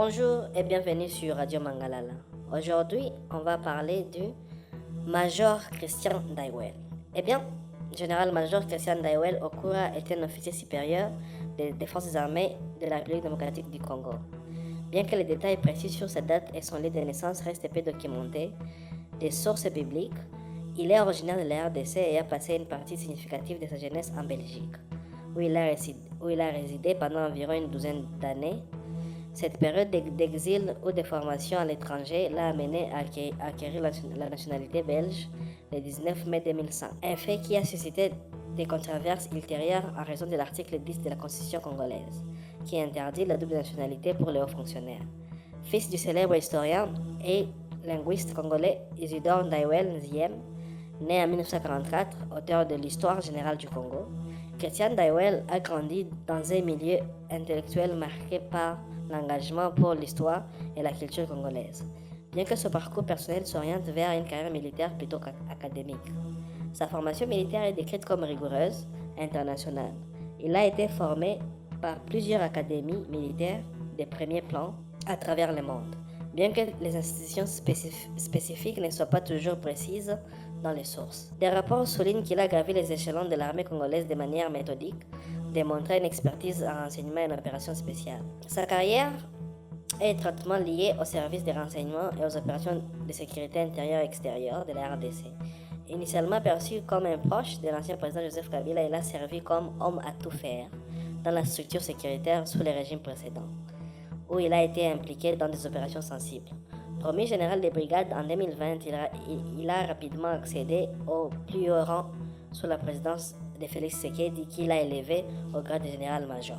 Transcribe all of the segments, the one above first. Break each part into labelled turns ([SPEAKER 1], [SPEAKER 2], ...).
[SPEAKER 1] Bonjour et bienvenue sur Radio Mangalala. Aujourd'hui, on va parler du Major Christian Daiwel. Eh bien, Général-Major Christian Daiwel Okura était un officier supérieur des forces armées de la République démocratique du Congo. Bien que les détails précis sur sa date et son lieu de naissance restent peu documentés des sources bibliques, il est originaire de la RDC et a passé une partie significative de sa jeunesse en Belgique, où il a résidé pendant environ une douzaine d'années. Cette période d'exil ou de formation à l'étranger l'a amené à acquérir la nationalité belge le 19 mai 2005, un fait qui a suscité des controverses ultérieures en raison de l'article 10 de la Constitution congolaise, qui interdit la double nationalité pour les hauts fonctionnaires. Fils du célèbre historien et linguiste congolais Isidore Daiwel Nziem, né en 1944, auteur de l'Histoire générale du Congo, Christian Daiwel a grandi dans un milieu intellectuel marqué par l'engagement pour l'histoire et la culture congolaise, bien que son parcours personnel s'oriente vers une carrière militaire plutôt qu'académique. Sa formation militaire est décrite comme rigoureuse, internationale. Il a été formé par plusieurs académies militaires de premier plan à travers le monde, bien que les institutions spécifiques ne soient pas toujours précises dans les sources. Des rapports soulignent qu'il a gravi les échelons de l'armée congolaise de manière méthodique, démontrant une expertise en renseignement et en opérations spéciales. Sa carrière est étroitement liée au service des renseignements et aux opérations de sécurité intérieure et extérieure de la RDC. Initialement perçu comme un proche de l'ancien président Joseph Kabila, il a servi comme homme à tout faire dans la structure sécuritaire sous les régimes précédents, où il a été impliqué dans des opérations sensibles. Promu général des brigades en 2020, il a rapidement accédé au plus haut rang sous la présidence de Félix Tshisekedi, qu'il a élevé au grade de général-major.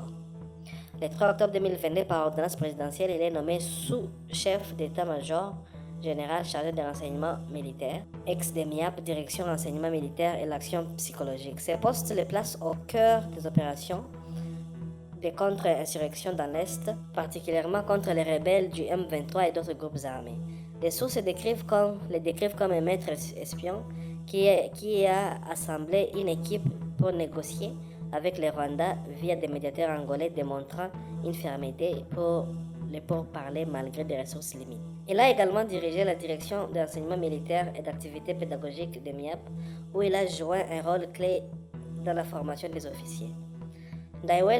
[SPEAKER 1] Le 3 octobre 2022, par ordonnance présidentielle, il est nommé sous-chef d'état-major général chargé des renseignements militaires, ex-DEMIAP, direction renseignement militaire et l'action psychologique. Ces postes le placent au cœur des opérations de contre-insurrection dans l'Est, particulièrement contre les rebelles du M23 et d'autres groupes armés. Les sources le décrivent comme un maître espion qui a assemblé une équipe pour négocier avec le Rwanda via des médiateurs angolais, démontrant une fermeté pour les pourparlers malgré des ressources limitées. Il a également dirigé la direction de renseignement militaire et d'activités pédagogiques de MIAP, où il a joué un rôle clé dans la formation des officiers. Daiwel